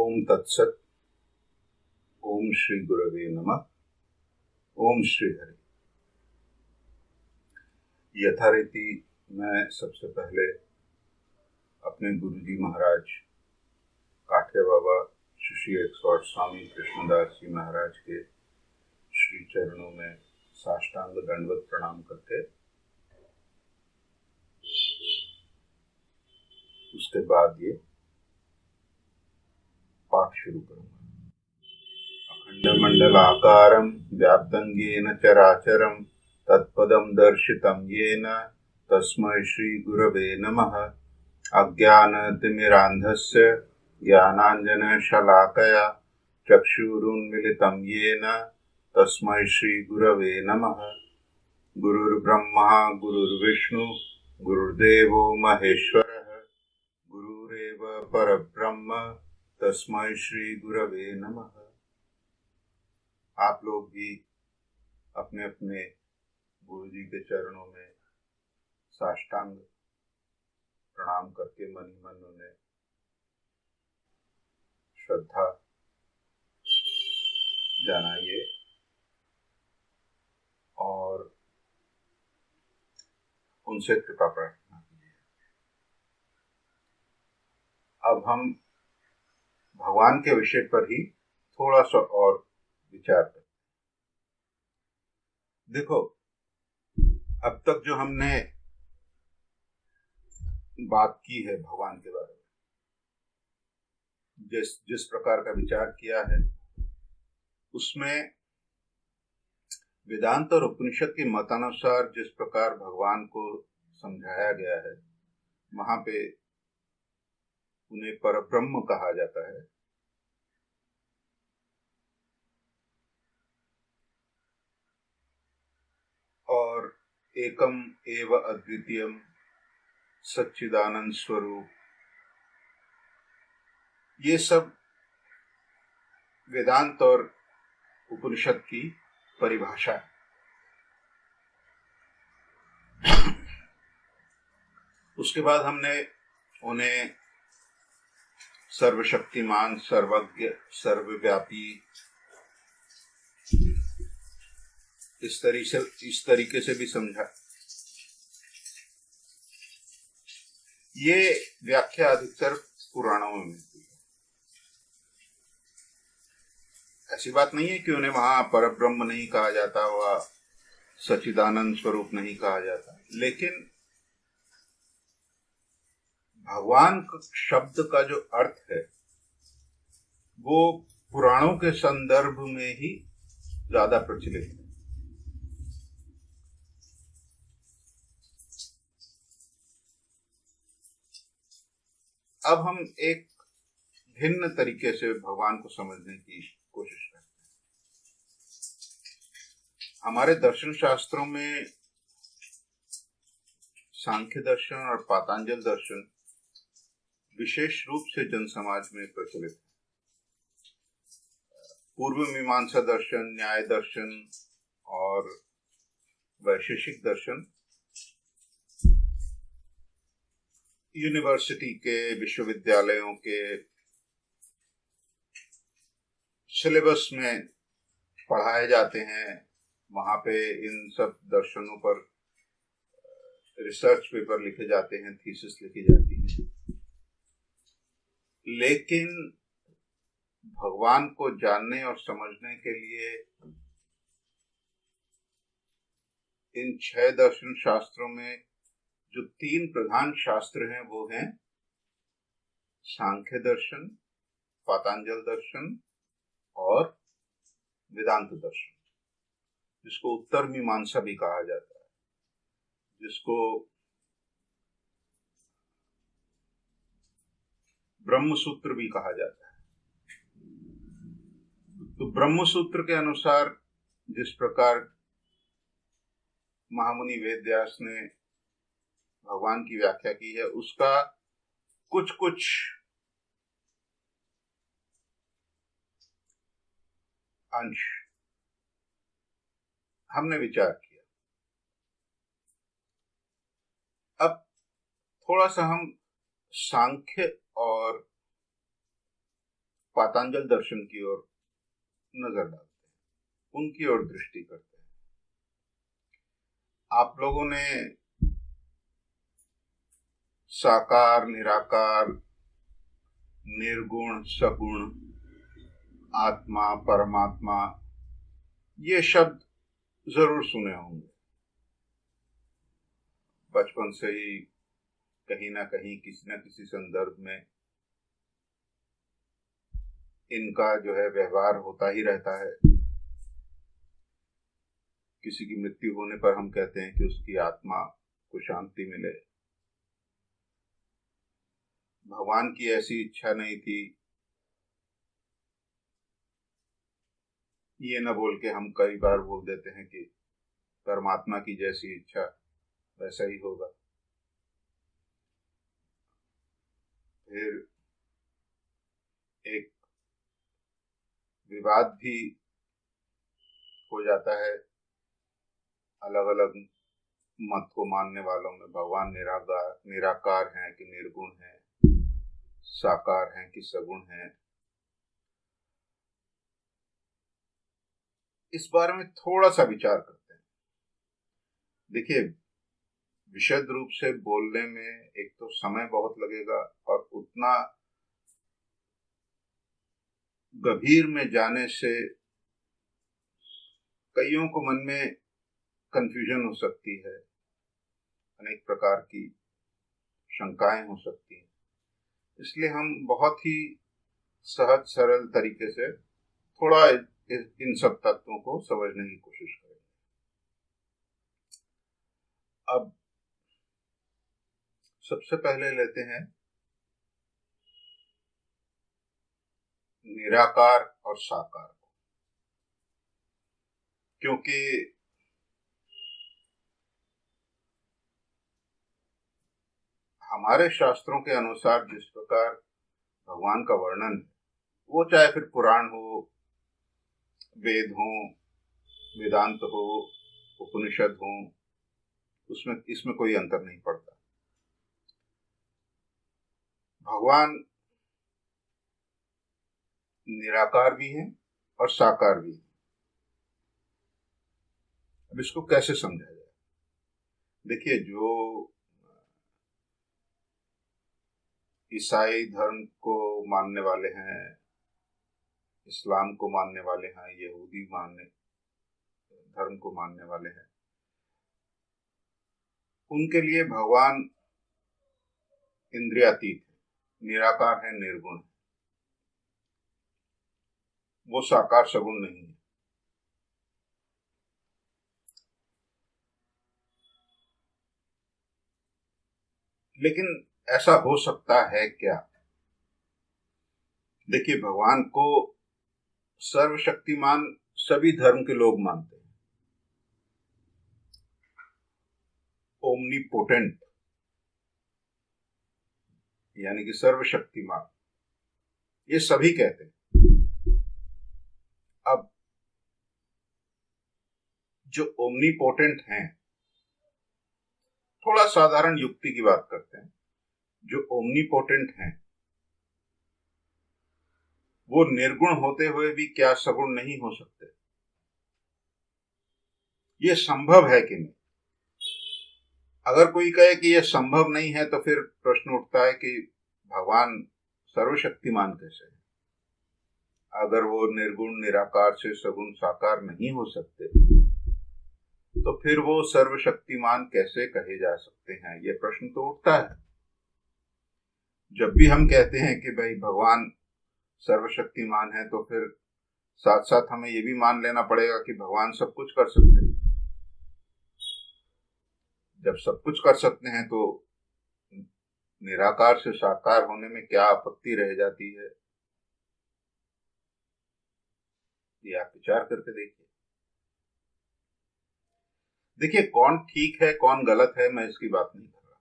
ओम तत्सत। ओम श्री गुरवे नमः। ओम श्री हरि। यथारीति मैं सबसे पहले अपने गुरुजी महाराज काठिया बाबा श्री 108 स्वामी कृष्णदास जी महाराज के श्री चरणों में साष्टांग दंडवत प्रणाम करके उसके बाद ये पाठ शुरू करूंगा। अखंड मंडलाकारं व्याप्तं येन चराचरं तत्पदं दर्शितं येन तस्मै श्री गुरवे नमः। अज्ञानतिमिरान्धस्य ज्ञानाञ्जनशलाकया चक्षुरुन्मीलितं येन तस्मै श्री गुरवे नमः। गुरुर्ब्रह्मा गुरुर्विष्णु गुरुर्देवो महेश्वरः गुरुरेव परब्रह्म तस्मै श्री गुरवे नमः। आप लोग भी अपने अपने गुरु जी के चरणों में साष्टांग प्रणाम करके मन ही मन उन्हें श्रद्धा जनाइए और उनसे कृपा प्रार्थना कीजिए। अब हम भगवान के विषय पर ही थोड़ा सा और विचार करते हैं। देखो, अब तक जो हमने बात की है भगवान के बारे में, जिस प्रकार का विचार किया है, उसमें वेदांत और उपनिषद के मतानुसार जिस प्रकार भगवान को समझाया गया है, वहां पे उन्हें परब्रह्म कहा जाता है। और एकम एव अद्वितीयम सच्चिदानंद स्वरूप, ये सब वेदांत और उपनिषद की परिभाषा है। उसके बाद हमने उन्हें सर्वशक्तिमान, सर्वज्ञ, सर्वव्यापी इस तरीके से भी समझा। ये व्याख्या अधिकतर पुराणों में मिलती है। ऐसी बात नहीं है कि उन्हें वहां परब्रह्म नहीं कहा जाता, वह सच्चिदानंद स्वरूप नहीं कहा जाता, लेकिन भगवान शब्द का जो अर्थ है वो पुराणों के संदर्भ में ही ज्यादा प्रचलित है। अब हम एक भिन्न तरीके से भगवान को समझने की कोशिश करते हैं। हमारे दर्शन शास्त्रों में सांख्य दर्शन और पातंजल दर्शन विशेष रूप से जन समाज में प्रचलित है। पूर्व मीमांसा दर्शन, न्याय दर्शन और वैशेषिक दर्शन यूनिवर्सिटी के, विश्वविद्यालयों के सिलेबस में पढ़ाए जाते हैं। वहां पे इन सब दर्शनों पर रिसर्च पेपर लिखे जाते हैं, थीसिस लिखी जाती है। लेकिन भगवान को जानने और समझने के लिए इन 6 दर्शन शास्त्रों में जो 3 प्रधान शास्त्र हैं वो हैं सांख्य दर्शन, पातंजल दर्शन और वेदांत दर्शन, जिसको उत्तर मीमांसा भी कहा जाता है, जिसको ब्रह्म सूत्र भी कहा जाता है। तो ब्रह्म सूत्र के अनुसार जिस प्रकार महामुनि वेदव्यास ने भगवान की व्याख्या की है, उसका कुछ कुछ अंश हमने विचार किया। अब थोड़ा सा हम सांख्य और पातंजल दर्शन की ओर नजर डालते हैं, उनकी ओर दृष्टि करते हैं। आप लोगों ने साकार, निराकार, निर्गुण, सगुण, आत्मा, परमात्मा, ये शब्द जरूर सुने होंगे। बचपन से ही कहीं ना कहीं किसी न किसी संदर्भ में इनका जो है व्यवहार होता ही रहता है। किसी की मृत्यु होने पर हम कहते हैं कि उसकी आत्मा को शांति मिले। भगवान की ऐसी इच्छा नहीं थी, ये न बोल के हम कई बार बोल देते हैं कि परमात्मा की जैसी इच्छा वैसा ही होगा। फिर एक विवाद भी हो जाता है अलग अलग मत को मानने वालों में। भगवान निराकार हैं कि निर्गुण हैं, साकार हैं कि सगुण हैं। इस बारे में थोड़ा सा विचार करते हैं। देखिए, विशद रूप से बोलने में एक तो समय बहुत लगेगा और उतना गंभीर में जाने से कईयों को मन में कंफ्यूजन हो सकती है, अनेक प्रकार की शंकाएं हो सकती हैं। इसलिए हम बहुत ही सहज सरल तरीके से थोड़ा इन सब तत्वों को समझने की कोशिश करेंगे। अब सबसे पहले लेते हैं निराकार और साकार को, क्योंकि हमारे शास्त्रों के अनुसार जिस प्रकार भगवान का वर्णन है, वो चाहे फिर पुराण हो, वेद हो, वेदांत हो, उपनिषद हो, उसमें इसमें कोई अंतर नहीं पड़ता। भगवान निराकार भी हैं और साकार भी हैं। अब इसको कैसे समझा जाए? देखिए, जो ईसाई धर्म को मानने वाले हैं, इस्लाम को मानने वाले हैं, यहूदी धर्म को मानने वाले हैं, उनके लिए भगवान इंद्रियातीत है, निराकार है, निर्गुण है। वो साकार सगुण नहीं है। लेकिन ऐसा हो सकता है क्या? देखिए, भगवान को सर्वशक्तिमान सभी धर्म के लोग मानते हैं, ओमनीपोटेंट यानी कि सर्वशक्तिमान, ये सभी कहते हैं। अब जो ओमनीपोटेंट हैं, थोड़ा साधारण युक्ति की बात करते हैं, जो ओमनीपोटेंट हैं वो निर्गुण होते हुए भी क्या सगुण नहीं हो सकते? ये संभव है कि नहीं? अगर कोई कहे कि यह संभव नहीं है तो फिर प्रश्न उठता है कि भगवान सर्वशक्तिमान कैसे है? अगर वो निर्गुण निराकार से सगुण साकार नहीं हो सकते तो फिर वो सर्वशक्तिमान कैसे कहे जा सकते हैं? ये प्रश्न तो उठता है। जब भी हम कहते हैं कि भाई भगवान सर्वशक्तिमान है, तो फिर साथ साथ हमें ये भी मान लेना पड़ेगा कि भगवान सब कुछ कर सकते हैं। जब सब कुछ कर सकते हैं तो निराकार से साकार होने में क्या आपत्ति रह जाती है? ये आप विचार करके देखिए। देखिए, कौन ठीक है कौन गलत है, मैं इसकी बात नहीं कर रहा।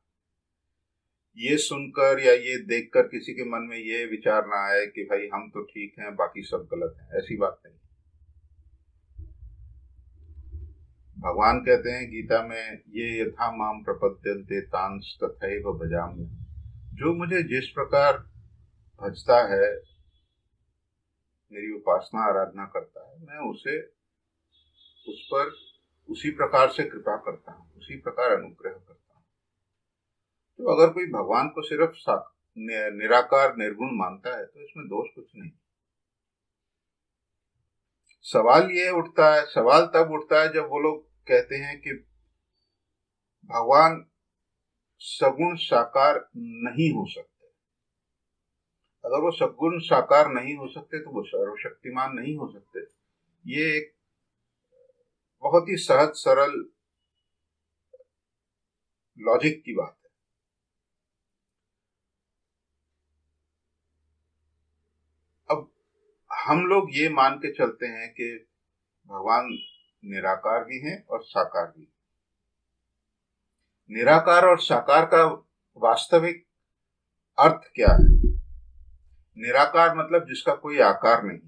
ये सुनकर या ये देखकर किसी के मन में ये विचार ना आए कि भाई हम तो ठीक हैं बाकी सब गलत हैं, ऐसी बात नहीं। भगवान कहते हैं गीता में, ये यथा माम प्रपद्यन्ते तांस तथैव भजामि। जो मुझे जिस प्रकार भजता है मेरी उपासना आराधना करता है, मैं उसे उस पर उसी प्रकार से कृपा करता हूँ, उसी प्रकार अनुग्रह करता हूँ। तो अगर कोई भगवान को सिर्फ निराकार निर्गुण मानता है तो इसमें दोष कुछ नहीं। सवाल तब उठता है जब वो लोग कहते हैं कि भगवान सगुण साकार नहीं हो सकते। अगर वो सगुण साकार नहीं हो सकते तो वो सर्वशक्तिमान नहीं हो सकते। ये एक बहुत ही सहज सरल लॉजिक की बात है। अब हम लोग ये मान के चलते हैं कि भगवान निराकार भी हैं और साकार भी। निराकार और साकार का वास्तविक अर्थ क्या है? निराकार मतलब जिसका कोई आकार नहीं।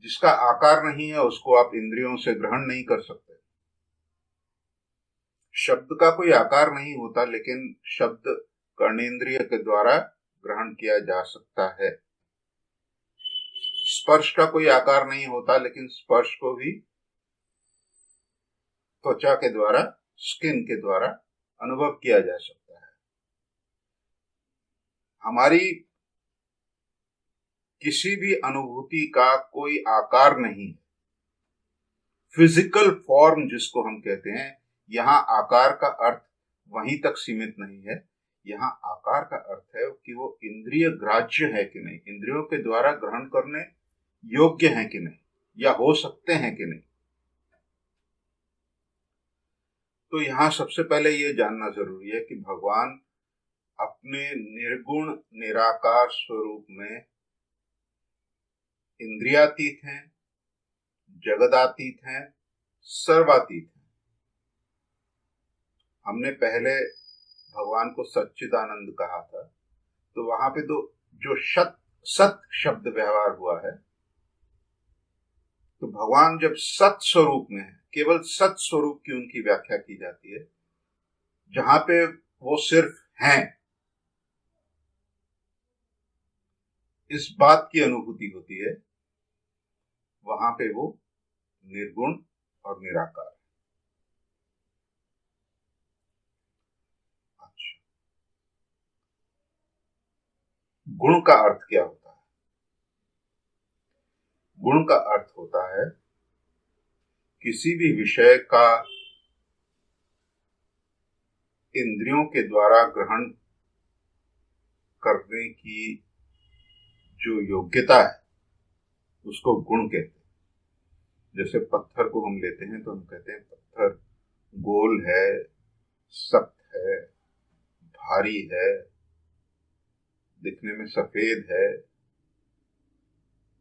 जिसका आकार नहीं है उसको आप इंद्रियों से ग्रहण नहीं कर सकते। शब्द का कोई आकार नहीं होता, लेकिन शब्द कर्णेंद्रिय के द्वारा ग्रहण किया जा सकता है। स्पर्श का कोई आकार नहीं होता, लेकिन स्पर्श को भी त्वचा के द्वारा, स्किन के द्वारा अनुभव किया जा सकता है। हमारी किसी भी अनुभूति का कोई आकार नहीं है। फिजिकल फॉर्म जिसको हम कहते हैं, यहां आकार का अर्थ वहीं तक सीमित नहीं है। यहां आकार का अर्थ है कि वो इंद्रिय ग्राह्य है कि नहीं, इंद्रियों के द्वारा ग्रहण करने योग्य है कि नहीं, या हो सकते हैं कि नहीं। तो यहां सबसे पहले ये जानना जरूरी है कि भगवान अपने निर्गुण निराकार स्वरूप में इंद्रियातीत हैं, जगदातीत हैं, सर्वातीत हैं। हमने पहले भगवान को सच्चिदानंद कहा था, तो वहां पे जो सत शब्द व्यवहार हुआ है, तो भगवान जब सत स्वरूप में है, केवल सत स्वरूप की उनकी व्याख्या की जाती है। जहां पे वो सिर्फ हैं, इस बात की अनुभूति होती है, वहां पे वो निर्गुण और निराकार। अच्छा, गुण का अर्थ क्या होता है? गुण का अर्थ होता है किसी भी विषय का इंद्रियों के द्वारा ग्रहण करने की जो योग्यता है, उसको गुण कहते हैं। जैसे पत्थर को हम लेते हैं तो हम कहते हैं पत्थर गोल है, सख्त है, भारी है, दिखने में सफेद है,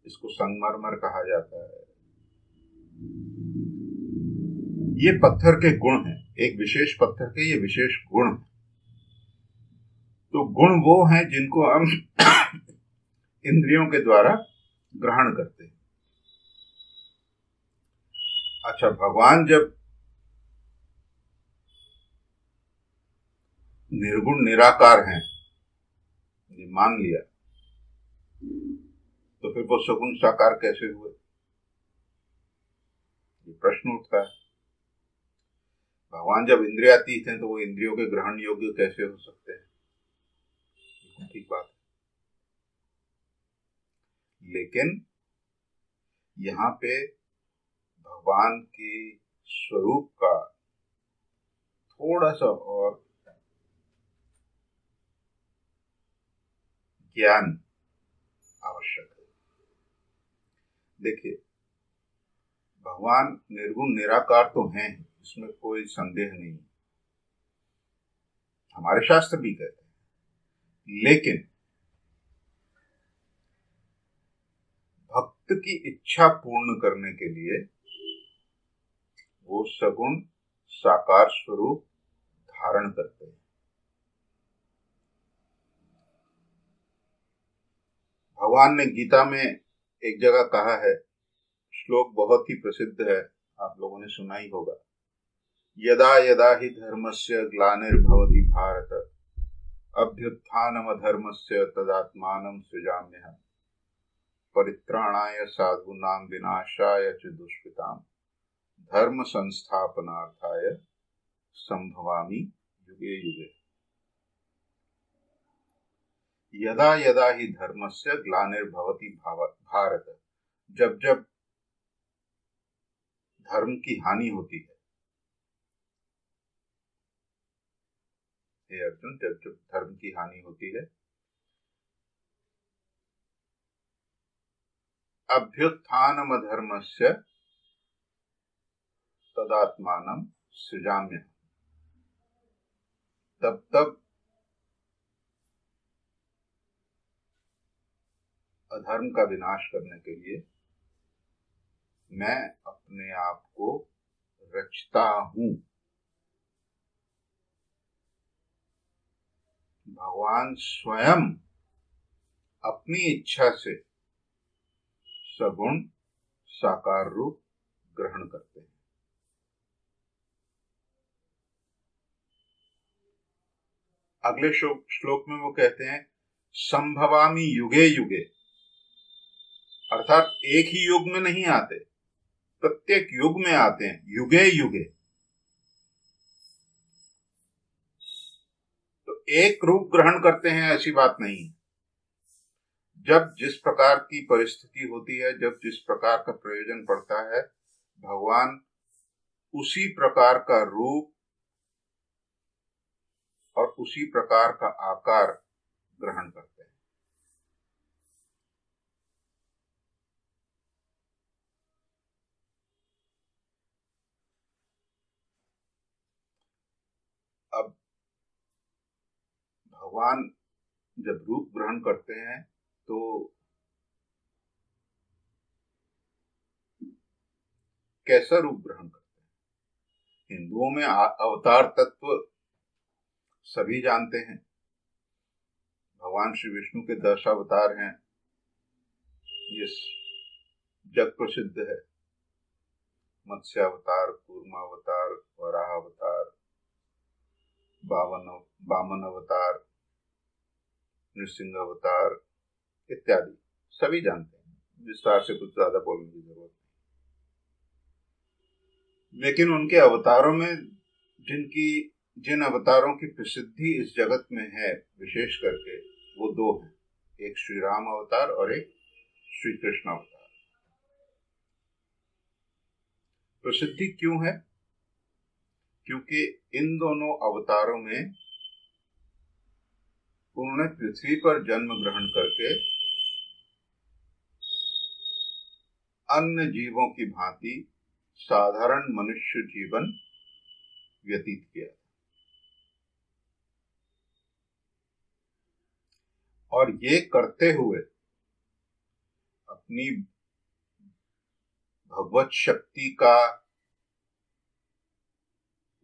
इसको संगमरमर कहा जाता है। ये पत्थर के गुण हैं, एक विशेष पत्थर के ये विशेष गुण हैं। तो गुण वो हैं जिनको हम इंद्रियों के द्वारा ग्रहण करते हैं। अच्छा, भगवान जब निर्गुण निराकार हैं, ये मान लिया, तो फिर वो सगुण साकार कैसे हुए? ये प्रश्न उठता है। भगवान जब इंद्रियातीत हैं तो वो इंद्रियों के ग्रहण योग्य कैसे हो सकते हैं? ठीक बात है, लेकिन यहां पे भगवान के स्वरूप का थोड़ा सा और ज्ञान आवश्यक है। देखिए, भगवान निर्गुण निराकार तो हैं, इसमें कोई संदेह नहीं, हमारे शास्त्र भी कहते हैं। लेकिन भक्त की इच्छा पूर्ण करने के लिए वो सगुण साकार स्वरूप धारण करते हैं। भगवान ने गीता में एक जगह कहा है, श्लोक बहुत ही प्रसिद्ध है, आप लोगों ने सुना ही होगा। यदा यदा हि धर्मस्य ग्लानिर्भवति भारत अभ्युत्थानमधर्मस्य तदात्मानं सृजाम्यहम्। परित्राणाय साधूनां विनाशाय च दुष्कृतां धर्म संस्थापनार्थाय संभवामि युगे युगे। यदा यदा हि धर्मस्य ग्लानिर्भवति भारत, जब जब धर्म की हानि होती है, हे अर्जुन, जब जब धर्म की हानि होती है, अभ्युत्थानम धर्मस्य तदात्मानं सृजाम्य, तब तब अधर्म का विनाश करने के लिए मैं अपने आप को रचता हूं। भगवान स्वयं अपनी इच्छा से सगुण साकार रूप ग्रहण करते हैं। अगले श्लोक में वो कहते हैं संभवामि युगे युगे, अर्थात एक ही युग में नहीं आते, प्रत्येक युग में आते हैं, युगे युगे। तो एक रूप ग्रहण करते हैं ऐसी बात नहीं। जब जिस प्रकार की परिस्थिति होती है, जब जिस प्रकार का प्रयोजन पड़ता है, भगवान उसी प्रकार का रूप और उसी प्रकार का आकार ग्रहण करते हैं। अब भगवान जब रूप ग्रहण करते हैं तो कैसा रूप ग्रहण करते हैं? हिंदुओं में अवतार तत्व सभी जानते हैं। भगवान श्री विष्णु के 10 अवतार हैं, ये जग प्रसिद्ध है। मत्स्य अवतार, कूर्म अवतार, वराह अवतार, वामन अवतार, नृसिंह अवतार इत्यादि सभी जानते हैं, विस्तार से कुछ ज्यादा बोलने की जरूरत नहीं। लेकिन उनके अवतारों में जिन अवतारों की प्रसिद्धि इस जगत में है, विशेष करके वो 2 हैं, एक श्री राम अवतार और एक श्री कृष्ण अवतार। प्रसिद्धि क्यों है? क्योंकि इन दोनों अवतारों में उन्होंने पृथ्वी पर जन्म ग्रहण करके अन्य जीवों की भांति साधारण मनुष्य जीवन व्यतीत किया, और ये करते हुए अपनी भगवत शक्ति का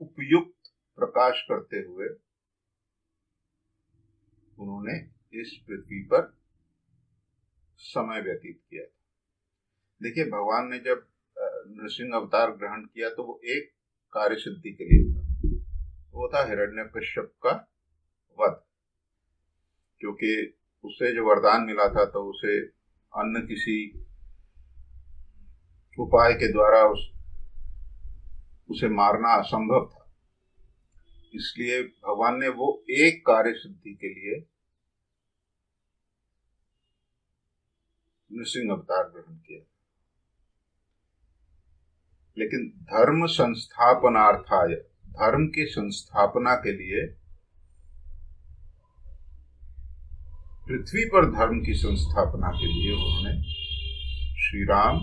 उपयुक्त प्रकाश करते हुए उन्होंने इस पृथ्वी पर समय व्यतीत किया। देखिए, भगवान ने जब नृसिंह अवतार ग्रहण किया तो वो एक कार्य सिद्धि के लिए था, वो था हिरण्यकश्यप का वध। क्योंकि उसे जो वरदान मिला था तो उसे अन्य किसी उपाय के द्वारा उसे मारना असंभव था। इसलिए भगवान ने वो एक कार्य सिद्धि के लिए नृसिंह अवतार ग्रहण किया। लेकिन धर्म संस्थापनार्थाय, धर्म की संस्थापना के लिए, पृथ्वी पर धर्म की संस्थापना के लिए उन्होंने श्री राम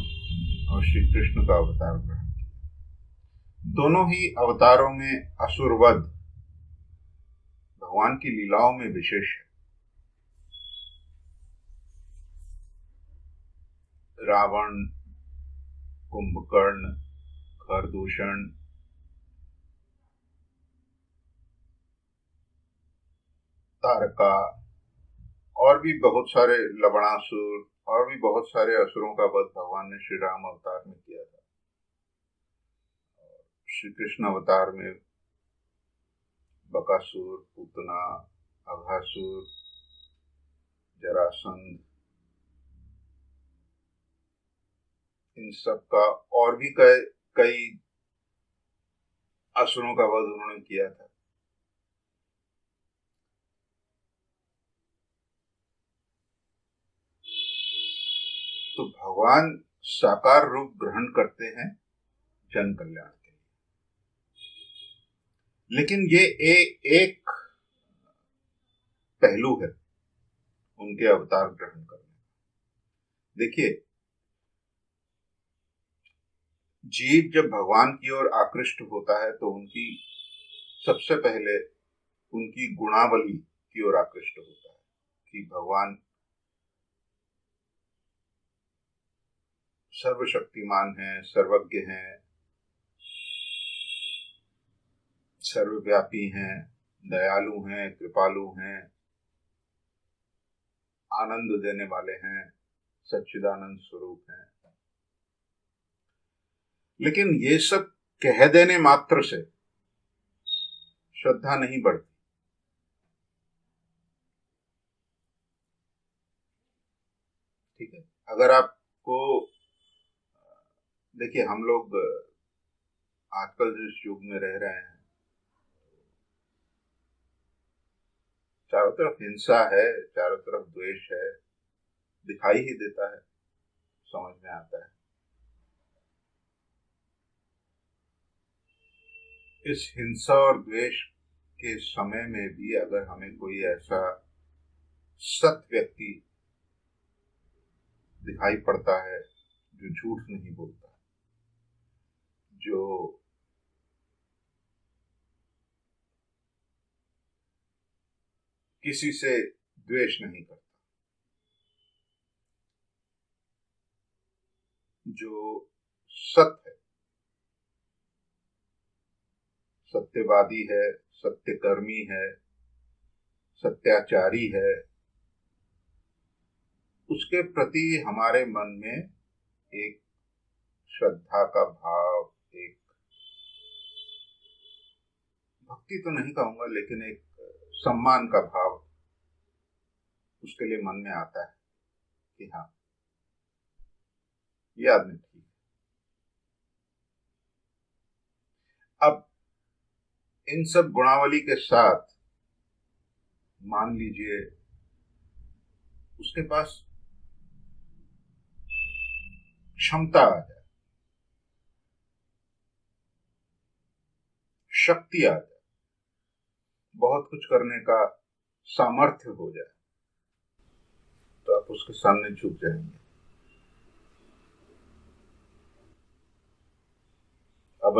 और श्री कृष्ण का अवतार ग्रहण किया। दोनों ही अवतारों में असुरवध भगवान की लीलाओं में विशेष है। रावण, कुंभकर्ण, खरदूषण, तारका और भी बहुत सारे, लवणासुर और भी बहुत सारे असुरों का वध भगवान ने श्री राम अवतार में किया था। श्री कृष्ण अवतार में बकासुर, पूतना, अघासुर, जरासंध, इन सब का और भी कई असुरों का वध उन्होंने किया था। तो भगवान साकार रूप ग्रहण करते हैं जन कल्याण के लिए, लेकिन ये एक पहलू है उनके अवतार ग्रहण करने। देखिए, जीव जब भगवान की ओर आकृष्ट होता है तो उनकी सबसे पहले उनकी गुणावली की ओर आकृष्ट होता है कि भगवान सर्वशक्तिमान हैं, सर्वज्ञ हैं, सर्वव्यापी हैं, दयालु हैं, कृपालु हैं, आनंद देने वाले हैं, सच्चिदानंद स्वरूप हैं। लेकिन ये सब कह देने मात्र से श्रद्धा नहीं बढ़ती। ठीक है, अगर आपको देखिए, हम लोग आजकल जिस युग में रह रहे हैं, चारों तरफ हिंसा है, चारों तरफ द्वेष है, दिखाई ही देता है, समझ में आता है। इस हिंसा और द्वेष के समय में भी अगर हमें कोई ऐसा सत व्यक्ति दिखाई पड़ता है जो झूठ नहीं बोलता, जो किसी से द्वेष नहीं करता, जो सत्य है, सत्यवादी है, सत्यकर्मी है, सत्याचारी है, उसके प्रति हमारे मन में एक श्रद्धा का भाव, एक भक्ति तो नहीं कहूंगा लेकिन एक सम्मान का भाव उसके लिए मन में आता है कि हाँ, ये आदमी ठीक है। अब इन सब गुणावली के साथ मान लीजिए उसके पास क्षमता आ जाए, शक्ति आ जाए, बहुत कुछ करने का सामर्थ्य हो जाए, तो आप उसके सामने झुक जाएंगे। अब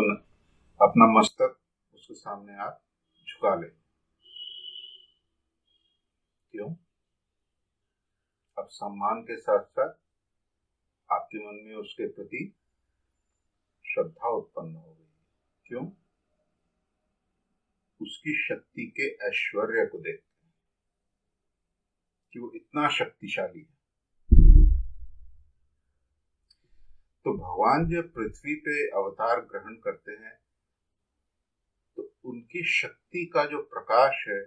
अपना मस्तक उसके सामने आप झुका लें। क्यों? अब सम्मान के साथ साथ आपके मन में उसके प्रति श्रद्धा उत्पन्न हो गई। क्यों? उसकी शक्ति के ऐश्वर्य को देखते हैं कि वो इतना शक्तिशाली है। तो भगवान जब पृथ्वी पे अवतार ग्रहण करते हैं तो उनकी शक्ति का जो प्रकाश है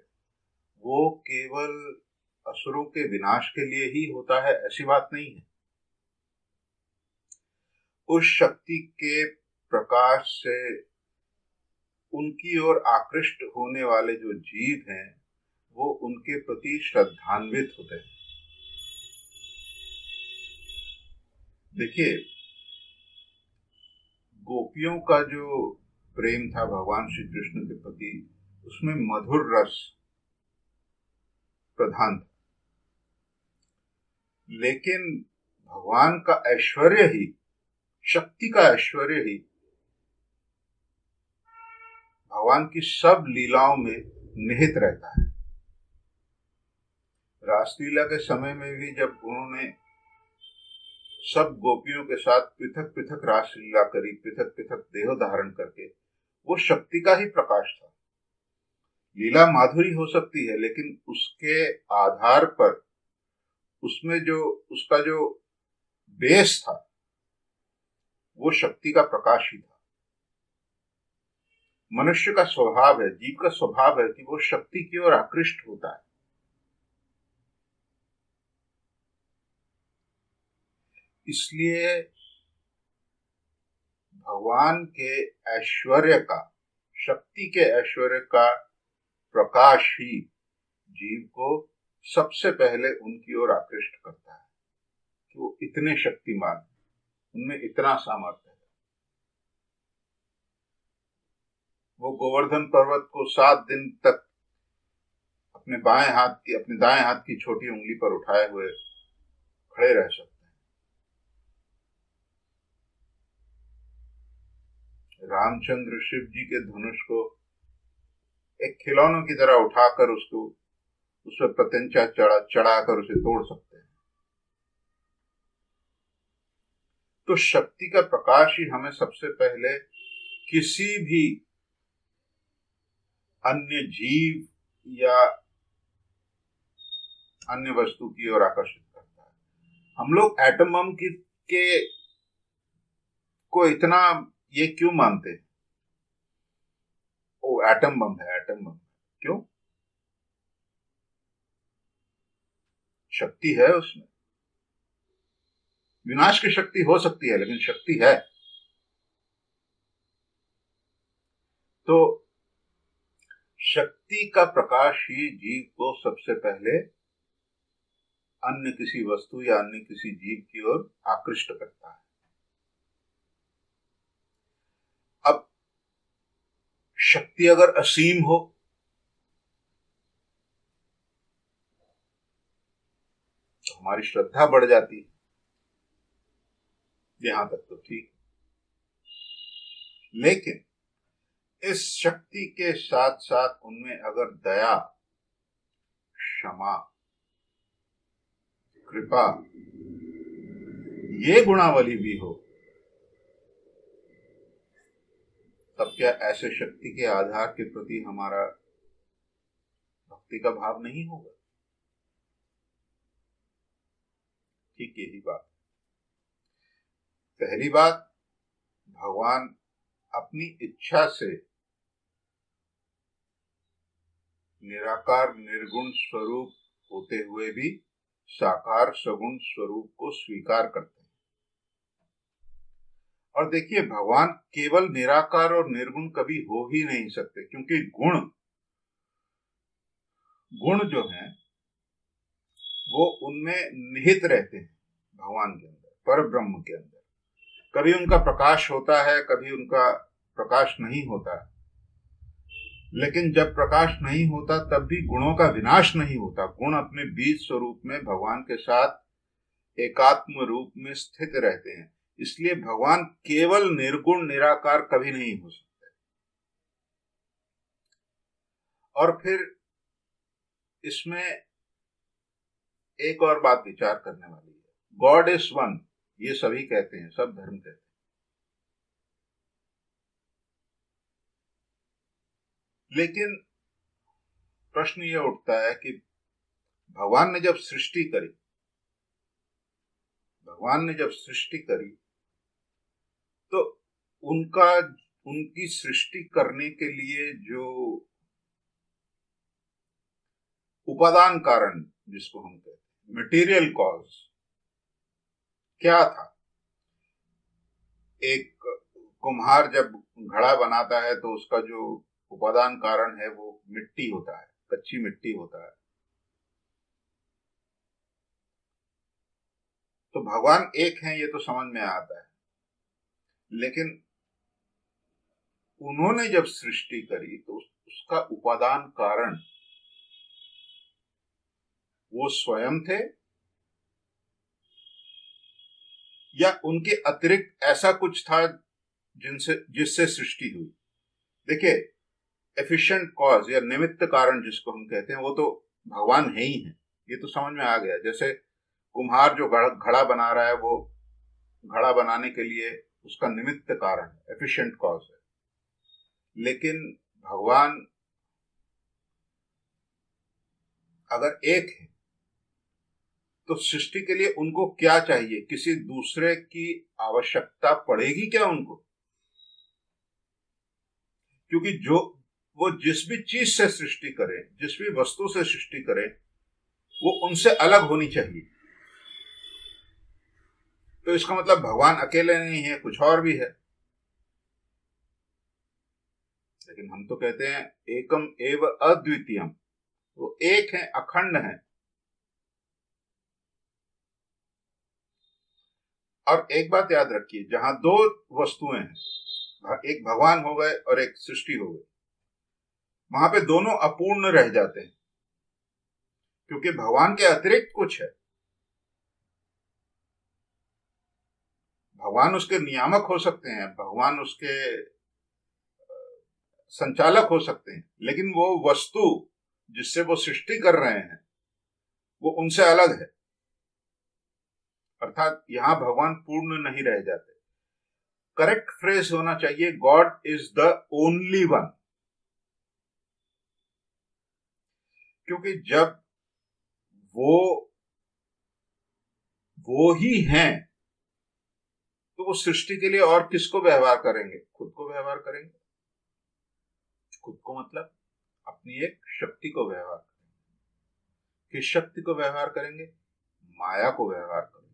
वो केवल असुरों के विनाश के लिए ही होता है, ऐसी बात नहीं है। उस शक्ति के प्रकाश से उनकी ओर आकृष्ट होने वाले जो जीव हैं वो उनके प्रति श्रद्धान्वित होते हैं। देखिए, गोपियों का जो प्रेम था भगवान श्री कृष्ण के प्रति, उसमें मधुर रस प्रधान था, लेकिन भगवान का ऐश्वर्य ही, शक्ति का ऐश्वर्य ही भगवान की सब लीलाओं में निहित रहता है। रासलीला के समय में भी जब उन्होंने सब गोपियों के साथ पृथक पृथक रासलीला करी, पृथक पृथक देह धारण करके, वो शक्ति का ही प्रकाश था। लीला माधुरी हो सकती है लेकिन उसके आधार पर उसमें जो उसका जो बेस था वो शक्ति का प्रकाश ही था। मनुष्य का स्वभाव है, जीव का स्वभाव है कि वो शक्ति की ओर आकृष्ट होता है। इसलिए भगवान के ऐश्वर्य का, शक्ति के ऐश्वर्य का प्रकाश ही जीव को सबसे पहले उनकी ओर आकृष्ट करता है कि वो इतने शक्तिमान, उनमें इतना सामर्थ्य है। वो गोवर्धन पर्वत को 7 दिन तक अपने दाएं हाथ की छोटी उंगली पर उठाए हुए खड़े रह सकते हैं। रामचंद्र शिव जी के धनुष को एक खिलौनों की तरह उठाकर उसको उस पर प्रत्यंचा चढ़ाकर उसे तोड़ सकते हैं। तो शक्ति का प्रकाश ही हमें सबसे पहले किसी भी अन्य जीव या अन्य वस्तु की ओर आकर्षित करता है। हम लोग एटम बम को इतना ये क्यों मानते हैं? ओ एटम बम है, एटम बम। क्यों? शक्ति है उसमें। विनाश की शक्ति हो सकती है, लेकिन शक्ति है। तो शक्ति का प्रकाश ही जीव को सबसे पहले अन्य किसी वस्तु या अन्य किसी जीव की ओर आकृष्ट करता है। अब शक्ति अगर असीम हो तो हमारी श्रद्धा बढ़ जाती है। यहां तक तो ठीक, लेकिन इस शक्ति के साथ साथ उनमें अगर दया, क्षमा, कृपा ये गुणावली भी हो, तब क्या ऐसे शक्ति के आधार के प्रति हमारा भक्ति का भाव नहीं होगा? ठीक यही बात। पहली बात, भगवान अपनी इच्छा से निराकार निर्गुण स्वरूप होते हुए भी साकार सगुण स्वरूप को स्वीकार करते हैं। और देखिए, भगवान केवल निराकार और निर्गुण कभी हो ही नहीं सकते, क्योंकि गुण जो हैं वो उनमें निहित रहते हैं भगवान के अंदर, पर ब्रह्म के अंदर। कभी उनका प्रकाश होता है, कभी उनका प्रकाश नहीं होता है, लेकिन जब प्रकाश नहीं होता तब भी गुणों का विनाश नहीं होता। गुण अपने बीज स्वरूप में भगवान के साथ एकात्म रूप में स्थित रहते हैं। इसलिए भगवान केवल निर्गुण निराकार कभी नहीं हो सकते। और फिर इसमें एक और बात विचार करने वाली है। गॉड इज वन, ये सभी कहते हैं, सब धर्म कहते हैं, लेकिन प्रश्न यह उठता है कि भगवान ने जब सृष्टि करी तो उनकी सृष्टि करने के लिए जो उपादान कारण, जिसको हम कहते हैं मटेरियल कॉज, क्या था? एक कुम्हार जब घड़ा बनाता है तो उसका जो उपादान कारण है वो मिट्टी होता है, कच्ची मिट्टी होता है। तो भगवान एक हैं, ये तो समझ में आता है, लेकिन उन्होंने जब सृष्टि करी तो उसका उपादान कारण वो स्वयं थे या उनके अतिरिक्त ऐसा कुछ था जिससे सृष्टि हुई? देखिए, एफिशिएंट कॉज या निमित्त कारण जिसको हम कहते हैं, वो तो भगवान है ही है, ये तो समझ में आ गया। जैसे कुम्हार जो घड़ा बना रहा है, वो घड़ा बनाने के लिए उसका निमित्त कारण है, एफिशिएंट कॉज है। लेकिन भगवान अगर एक है तो सृष्टि के लिए उनको क्या चाहिए? किसी दूसरे की आवश्यकता पड़ेगी क्या उनको? क्योंकि वो जिस भी चीज से सृष्टि करे, जिस भी वस्तु से सृष्टि करे, वो उनसे अलग होनी चाहिए। तो इसका मतलब भगवान अकेले नहीं है, कुछ और भी है। लेकिन हम तो कहते हैं एकम एव अद्वितीयम, वो एक है, अखंड है। और एक बात याद रखिए, जहां दो वस्तुएं हैं, एक भगवान हो गए और एक सृष्टि हो गई, वहां पे दोनों अपूर्ण रह जाते हैं, क्योंकि भगवान के अतिरिक्त कुछ है। भगवान उसके नियामक हो सकते हैं, भगवान उसके संचालक हो सकते हैं, लेकिन वो वस्तु जिससे वो सृष्टि कर रहे हैं वो उनसे अलग है। अर्थात यहां भगवान पूर्ण नहीं रह जाते। करेक्ट फ्रेज होना चाहिए, God is the only one. क्योंकि जब वो ही हैं, तो वो सृष्टि के लिए और किसको व्यवहार करेंगे? खुद को व्यवहार करेंगे। खुद को मतलब अपनी एक शक्ति को व्यवहार करेंगे। किस शक्ति को व्यवहार करेंगे? माया को व्यवहार करेंगे।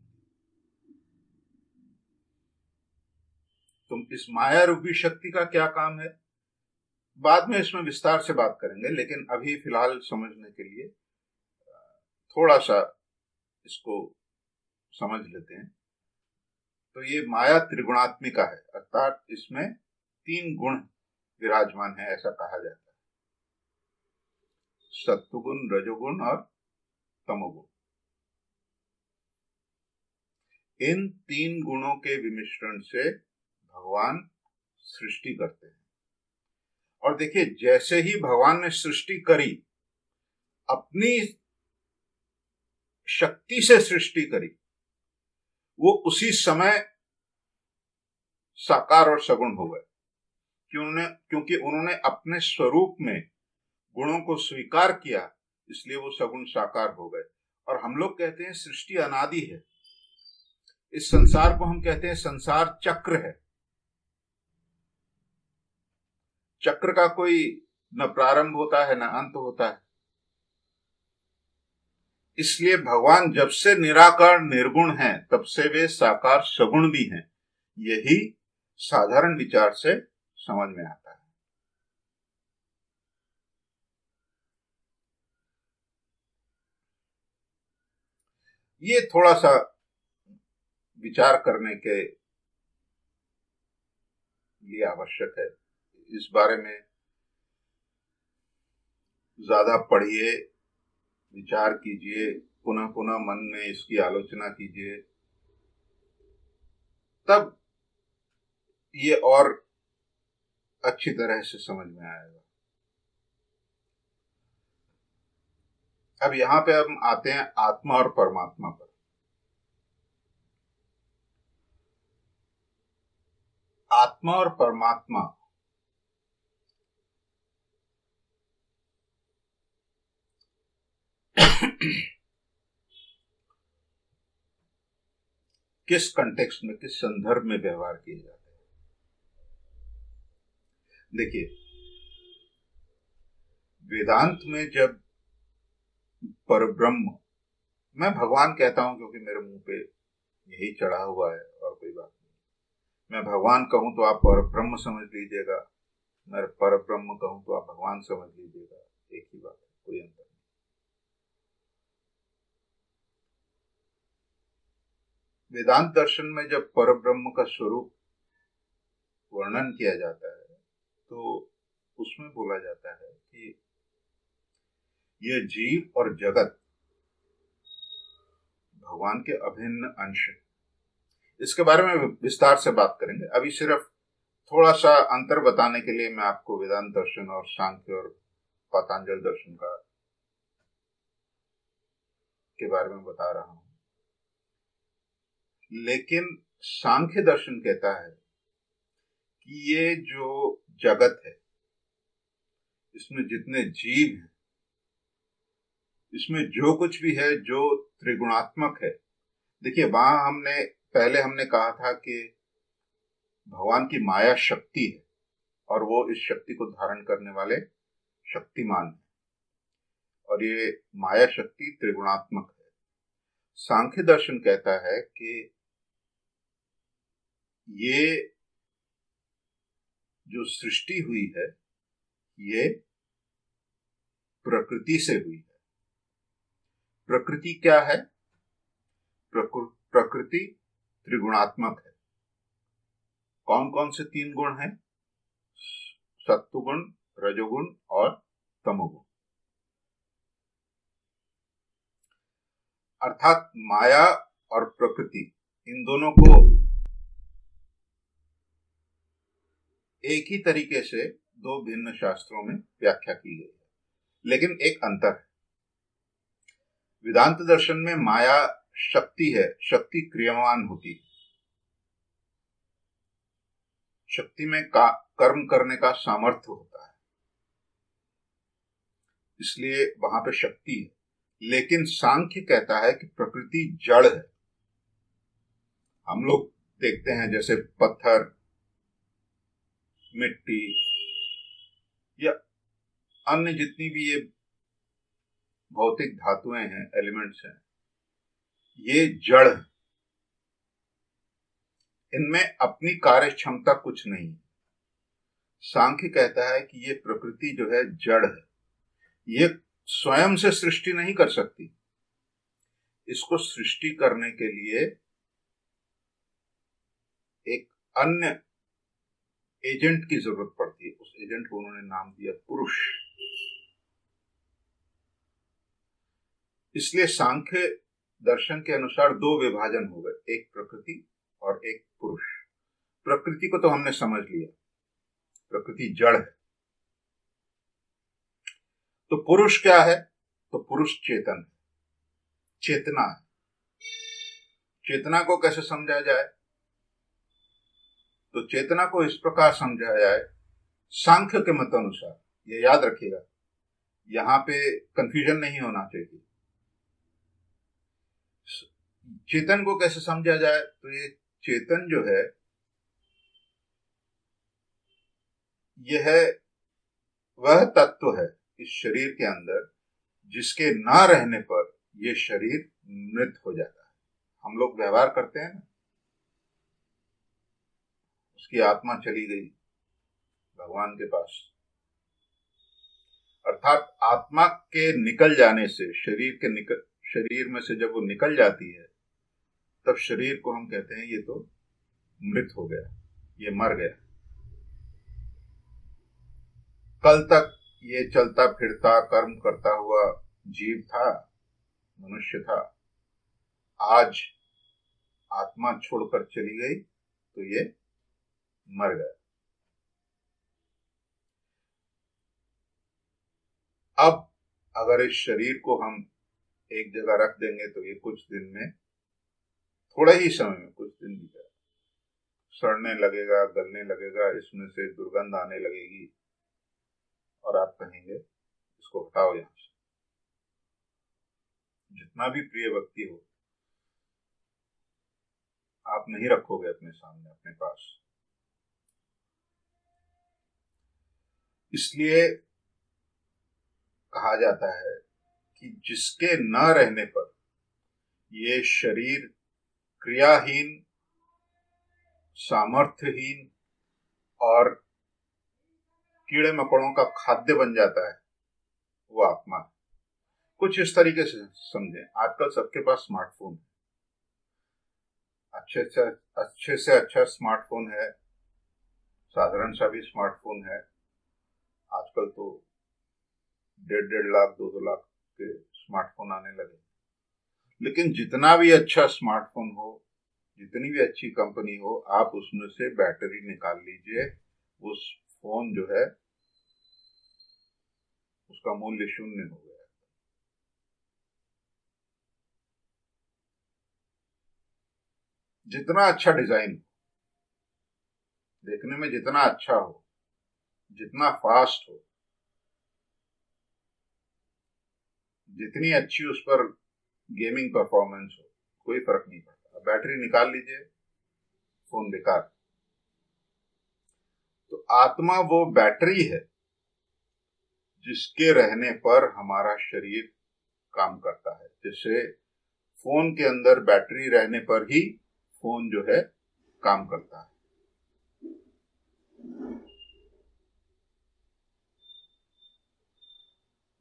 तुम इस माया रूपी शक्ति का क्या काम है, बाद में इसमें विस्तार से बात करेंगे, लेकिन अभी फिलहाल समझने के लिए थोड़ा सा इसको समझ लेते हैं। तो ये माया त्रिगुणात्मिका है, अर्थात इसमें 3 गुण विराजमान है, ऐसा कहा जाता है, सत्वगुण, रजोगुण और तमोगुण। इन 3 गुणों के विमिश्रण से भगवान सृष्टि करते हैं। और देखिए, जैसे ही भगवान ने सृष्टि करी, अपनी शक्ति से सृष्टि करी, वो उसी समय साकार और सगुण हो गए। क्योंकि उन्होंने अपने स्वरूप में गुणों को स्वीकार किया, इसलिए वो सगुण साकार हो गए। और हम लोग कहते हैं सृष्टि अनादि है। इस संसार को हम कहते हैं संसार चक्र है। चक्र का कोई न प्रारंभ होता है न अंत होता है। इसलिए भगवान जब से निराकार निर्गुण हैं, तब से वे साकार सगुण भी हैं। यही साधारण विचार से समझ में आता है। ये थोड़ा सा विचार करने के लिए आवश्यक है। इस बारे में ज्यादा पढ़िए, विचार कीजिए, पुनः पुनः मन में इसकी आलोचना कीजिए, तब ये और अच्छी तरह से समझ में आएगा। अब यहां पे हम आते हैं आत्मा और परमात्मा पर। आत्मा और परमात्मा किस कंटेक्स्ट में, किस संदर्भ में व्यवहार किए जाते हैं? देखिए, वेदांत में जब परब्रह्म, मैं भगवान कहता हूं क्योंकि मेरे मुंह पे यही चढ़ा हुआ है और कोई बात नहीं। मैं भगवान कहूं तो आप परब्रह्म समझ लीजिएगा, मैं परब्रह्म कहूं तो आप भगवान समझ लीजिएगा, एक ही बात है, कोई अंतर नहीं। वेदांत दर्शन में जब परब्रह्म का स्वरूप वर्णन किया जाता है, तो उसमें बोला जाता है कि यह जीव और जगत भगवान के अभिन्न अंश है। इसके बारे में विस्तार से बात करेंगे। अभी सिर्फ थोड़ा सा अंतर बताने के लिए मैं आपको वेदांत दर्शन और सांख्य और पतंजल दर्शन के बारे में बता रहा हूं। लेकिन सांख्य दर्शन कहता है कि ये जो जगत है, इसमें जितने जीव हैं, इसमें जो कुछ भी है जो त्रिगुणात्मक है। देखिए, वहां पहले हमने कहा था कि भगवान की माया शक्ति है और वो इस शक्ति को धारण करने वाले शक्तिमान है, और ये माया शक्ति त्रिगुणात्मक है। सांख्य दर्शन कहता है कि ये जो सृष्टि हुई है, ये प्रकृति से हुई है। प्रकृति क्या है? प्रकृति त्रिगुणात्मक है। कौन कौन से 3 गुण हैं? सत्वगुण, रजोगुण और तमोगुण। अर्थात माया और प्रकृति, इन दोनों को एक ही तरीके से 2 भिन्न शास्त्रों में व्याख्या की गई है, लेकिन एक अंतर है। वेदांत दर्शन में माया शक्ति है, शक्ति क्रियावान होती है। शक्ति में कर्म करने का सामर्थ्य होता है, इसलिए वहां पे शक्ति है। लेकिन सांख्य कहता है कि प्रकृति जड़ है। हम लोग देखते हैं जैसे पत्थर, मिट्टी या अन्य जितनी भी ये भौतिक धातुएं हैं, एलिमेंट्स हैं, ये जड़ है। इनमें अपनी कार्य क्षमता कुछ नहीं है। सांख्य कहता है कि ये प्रकृति जो है जड़ है, ये स्वयं से सृष्टि नहीं कर सकती। इसको सृष्टि करने के लिए एक अन्य एजेंट की जरूरत पड़ती है। उस एजेंट को उन्होंने नाम दिया पुरुष। इसलिए सांख्य दर्शन के अनुसार 2 विभाजन हो गए, एक प्रकृति और एक पुरुष। प्रकृति को तो हमने समझ लिया, प्रकृति जड़ है। तो पुरुष क्या है? तो पुरुष चेतन है, चेतना है। चेतना को कैसे समझा जाए? तो चेतना को इस प्रकार समझा जाए, सांख्य के मत अनुसार। ये याद रखिएगा, यहां पे कंफ्यूजन नहीं होना चाहिए। चेतन को कैसे समझा जाए? तो ये चेतन जो है, यह वह तत्व है इस शरीर के अंदर जिसके ना रहने पर यह शरीर मृत हो जाता है। हम लोग व्यवहार करते हैं ना, उसकी आत्मा चली गई भगवान के पास। अर्थात आत्मा के निकल जाने से, शरीर में से जब वो निकल जाती है, तब शरीर को हम कहते हैं ये तो मृत हो गया, ये मर गया। कल तक ये चलता फिरता कर्म करता हुआ जीव था, मनुष्य था। आज आत्मा छोड़कर चली गई तो ये मर गया। अब अगर इस शरीर को हम एक जगह रख देंगे तो ये कुछ दिन में, थोड़े ही समय में, कुछ दिन भी सड़ने लगेगा, गलने लगेगा, इसमें से दुर्गंध आने लगेगी और आप कहेंगे इसको हटाओ यहां से। जितना भी प्रिय व्यक्ति हो, आप नहीं रखोगे अपने सामने, अपने पास। इसलिए कहा जाता है कि जिसके न रहने पर ये शरीर क्रियाहीन, सामर्थ्यहीन और कीड़े मकोड़ों का खाद्य बन जाता है, वो आत्मा है। कुछ इस तरीके से समझें। आजकल सबके पास स्मार्टफोन है, अच्छे से अच्छा स्मार्टफोन है, साधारण सा भी स्मार्टफोन है। आजकल तो 1.5 लाख 2 लाख के स्मार्टफोन आने लगे। लेकिन जितना भी अच्छा स्मार्टफोन हो, जितनी भी अच्छी कंपनी हो, आप उसमें से बैटरी निकाल लीजिए, उस फोन जो है उसका मूल्य 0 हो गया। जितना अच्छा डिजाइन, देखने में जितना अच्छा हो, जितना फास्ट हो, जितनी अच्छी उस पर गेमिंग परफॉर्मेंस हो, कोई फर्क नहीं पड़ता। बैटरी निकाल लीजिए, फोन बेकार। तो आत्मा वो बैटरी है जिसके रहने पर हमारा शरीर काम करता है। जैसे फोन के अंदर बैटरी रहने पर ही फोन जो है काम करता है।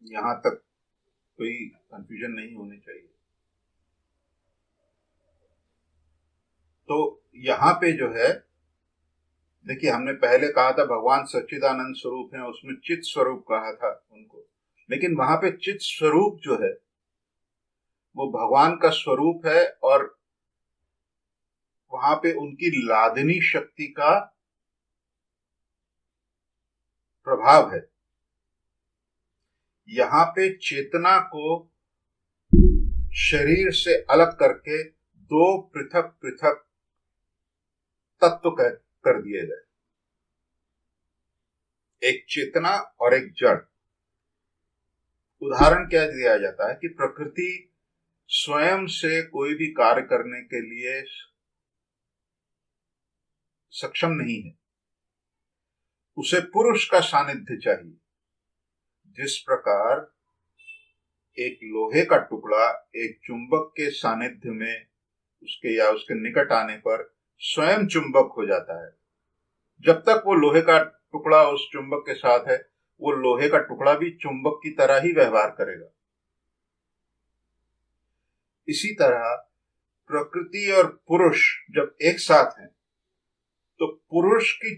यहां तक कोई कंफ्यूजन नहीं होनी चाहिए। तो यहां पे जो है, देखिए हमने पहले कहा था भगवान सच्चिदानंद स्वरूप हैं, उसमें चित स्वरूप कहा था उनको, लेकिन वहां पे चित स्वरूप जो है वो भगवान का स्वरूप है, और वहां पे उनकी लादनी शक्ति का प्रभाव है। यहां पे चेतना को शरीर से अलग करके दो पृथक पृथक तत्व कर दिए गए, एक चेतना और एक जड़। उदाहरण क्या दिया जाता है कि प्रकृति स्वयं से कोई भी कार्य करने के लिए सक्षम नहीं है, उसे पुरुष का सानिध्य चाहिए। जिस प्रकार एक लोहे का टुकड़ा एक चुंबक के सानिध्य में उसके या उसके निकट आने पर स्वयं चुंबक हो जाता है, जब तक वो लोहे का टुकड़ा उस चुंबक के साथ है वो लोहे का टुकड़ा भी चुंबक की तरह ही व्यवहार करेगा। इसी तरह प्रकृति और पुरुष जब एक साथ हैं तो पुरुष की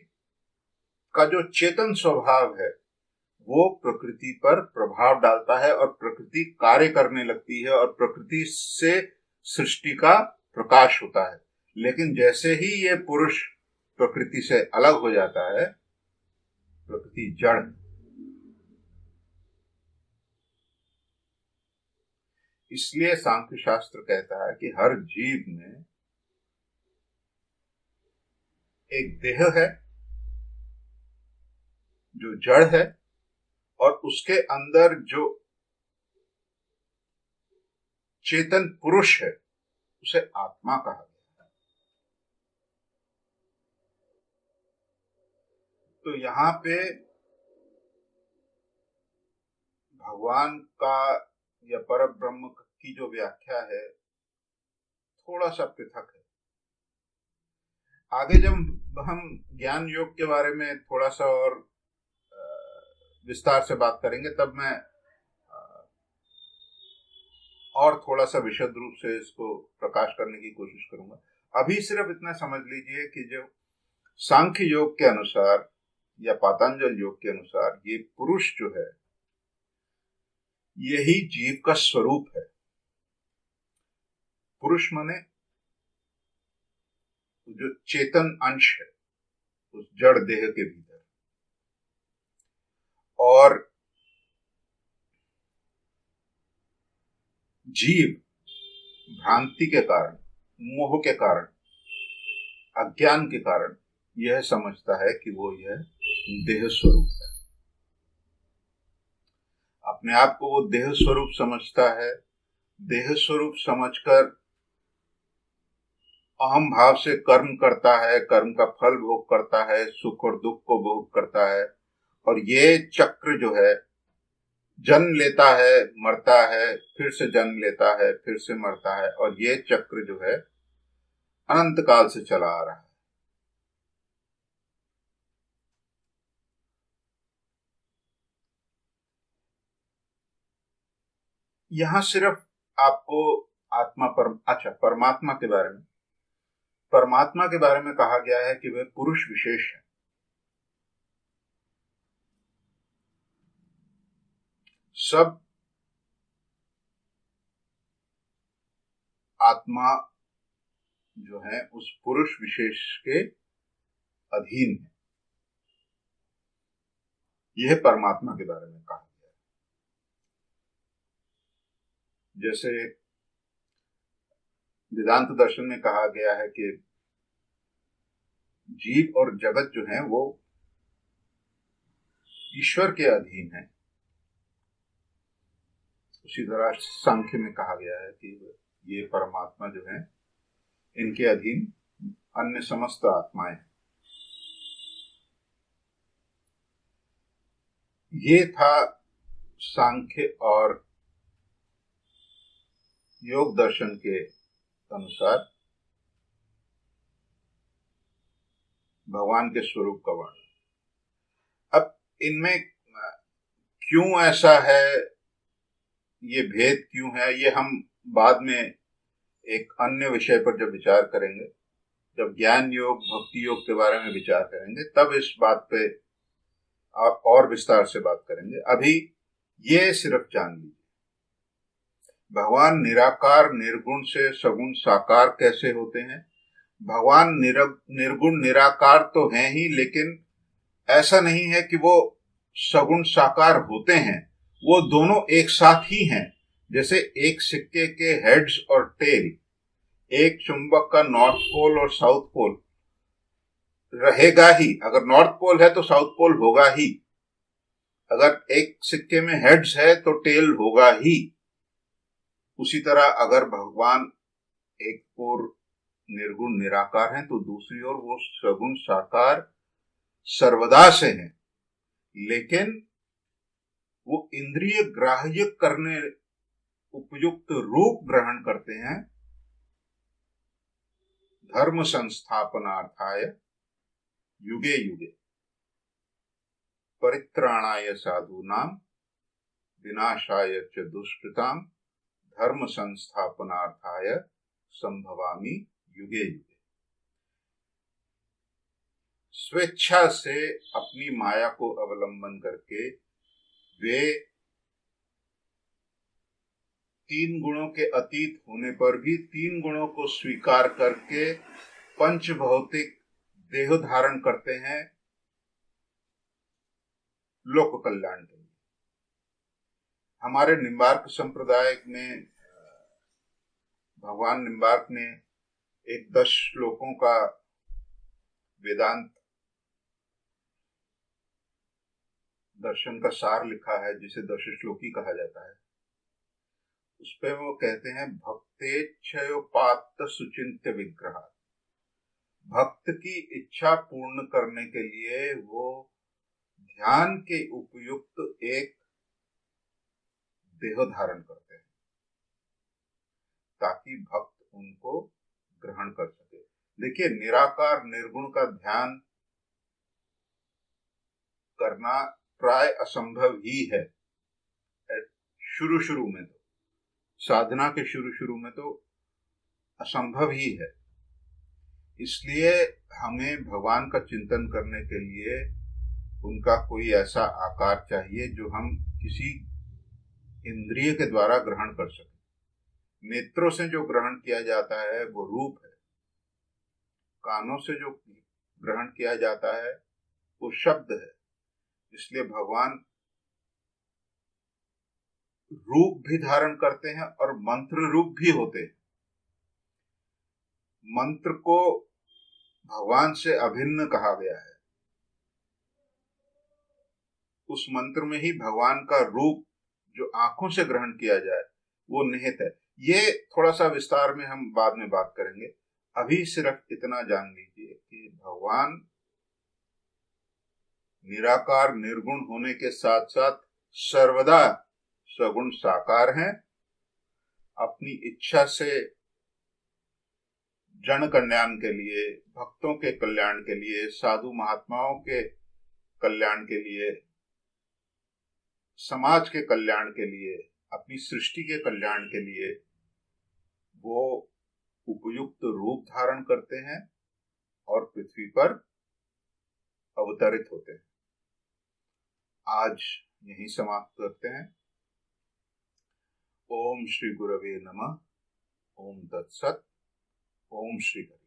का जो चेतन स्वभाव है वो प्रकृति पर प्रभाव डालता है और प्रकृति कार्य करने लगती है और प्रकृति से सृष्टि का प्रकाश होता है। लेकिन जैसे ही ये पुरुष प्रकृति से अलग हो जाता है, प्रकृति जड़। इसलिए सांख्य शास्त्र कहता है कि हर जीव में एक देह है जो जड़ है, और उसके अंदर जो चेतन पुरुष है उसे आत्मा कहा गया है। तो यहां पे भगवान का या पर ब्रह्म की जो व्याख्या है थोड़ा सा पृथक है। आगे जब हम ज्ञान योग के बारे में थोड़ा सा और विस्तार से बात करेंगे तब मैं और थोड़ा सा विशद रूप से इसको प्रकाश करने की कोशिश करूंगा। अभी सिर्फ इतना समझ लीजिए कि जो सांख्य योग के अनुसार या पातंजल योग के अनुसार ये पुरुष जो है यही जीव का स्वरूप है। पुरुष माने जो चेतन अंश है उस जड़ देह के भीतर, और जीव भ्रांति के कारण, मोह के कारण, अज्ञान के कारण यह समझता है कि वो यह देह स्वरूप है। अपने आप को वो देह स्वरूप समझता है। देह स्वरूप समझकर अहम भाव से कर्म करता है, कर्म का फल भोग करता है, सुख और दुख को भोग करता है, और ये चक्र जो है जन्म लेता है, मरता है, फिर से जन्म लेता है, फिर से मरता है, और ये चक्र जो है अनंत काल से चला आ रहा है। यहां सिर्फ आपको परमात्मा के बारे में, परमात्मा के बारे में कहा गया है कि वह पुरुष विशेष है। सब आत्मा जो है उस पुरुष विशेष के अधीन है। यह परमात्मा के बारे में कहा गया है। जैसे वेदांत दर्शन में कहा गया है कि जीव और जगत जो है वो ईश्वर के अधीन है, उसी तरह सांख्य में कहा गया है कि ये परमात्मा जो है इनके अधीन अन्य समस्त आत्माएं। ये था सांख्य और योग दर्शन के अनुसार भगवान के स्वरूप का वर्णन। अब इनमें क्यों ऐसा है ये भेद क्यों है, ये हम बाद में एक अन्य विषय पर जब विचार करेंगे, जब ज्ञान योग भक्ति योग के बारे में विचार करेंगे, तब इस बात पे आप और विस्तार से बात करेंगे। अभी ये सिर्फ जान लीजिए, भगवान निराकार निर्गुण से सगुण साकार कैसे होते हैं। भगवान निर्गुण निराकार तो हैं ही, लेकिन ऐसा नहीं है कि वो सगुण साकार होते हैं, वो दोनों एक साथ ही हैं। जैसे एक सिक्के के हेड्स और टेल, एक चुंबक का नॉर्थ पोल और साउथ पोल रहेगा ही। अगर नॉर्थ पोल है तो साउथ पोल होगा ही, अगर एक सिक्के में हेड्स है तो टेल होगा ही। उसी तरह अगर भगवान एक ओर निर्गुण निराकार हैं तो दूसरी ओर वो सगुण साकार सर्वदा से हैं, लेकिन वो इंद्रिय ग्राह्य करने उपयुक्त रूप ग्रहण करते हैं। धर्म संस्थापनार्थाय युगे युगे परित्राणाय साधूनां विनाशाय च दुष्कृतां धर्म संस्थापनार्थाय संभवामि युगे युगे। स्वेच्छा से अपनी माया को अवलंबन करके वे तीन गुणों के अतीत होने पर भी तीन गुणों को स्वीकार करके पंच भौतिक देह धारण करते हैं लोक कल्याण के लिए। हमारे निम्बार्क संप्रदाय में भगवान निम्बार्क ने एक 10 श्लोकों का वेदांत दर्शन का सार लिखा है, जिसे 10 श्लोकी कहा जाता है। उस पे वो कहते हैं, भक्तेच्छयोपात्त सुचिंत्य विग्रह। भक्त की इच्छा पूर्ण करने के लिए वो ध्यान के उपयुक्त एक देह धारण करते हैं ताकि भक्त उनको ग्रहण कर सके। देखिए, निराकार निर्गुण का ध्यान करना प्राय असंभव ही है। शुरू में तो, साधना के शुरू में तो असंभव ही है। इसलिए हमें भगवान का चिंतन करने के लिए उनका कोई ऐसा आकार चाहिए जो हम किसी इंद्रिय के द्वारा ग्रहण कर सकें। नेत्रों से जो ग्रहण किया जाता है वो रूप है, कानों से जो ग्रहण किया जाता है वो शब्द है। इसलिए भगवान रूप भी धारण करते हैं और मंत्र रूप भी होते हैं। मंत्र को भगवान से अभिन्न कहा गया है। उस मंत्र में ही भगवान का रूप जो आंखों से ग्रहण किया जाए वो निहित है। ये थोड़ा सा विस्तार में हम बाद में बात करेंगे। अभी सिर्फ इतना जान लीजिए कि भगवान निराकार निर्गुण होने के साथ साथ सर्वदा सगुण साकार हैं। अपनी इच्छा से जन कल्याण के लिए, भक्तों के कल्याण के लिए, साधु महात्माओं के कल्याण के लिए, समाज के कल्याण के लिए, अपनी सृष्टि के कल्याण के लिए वो उपयुक्त रूप धारण करते हैं और पृथ्वी पर अवतरित होते हैं। आज यहीं समाप्त करते हैं। ओम श्री गुरवे नमः। ओम तत्सत। ओम श्री हरि।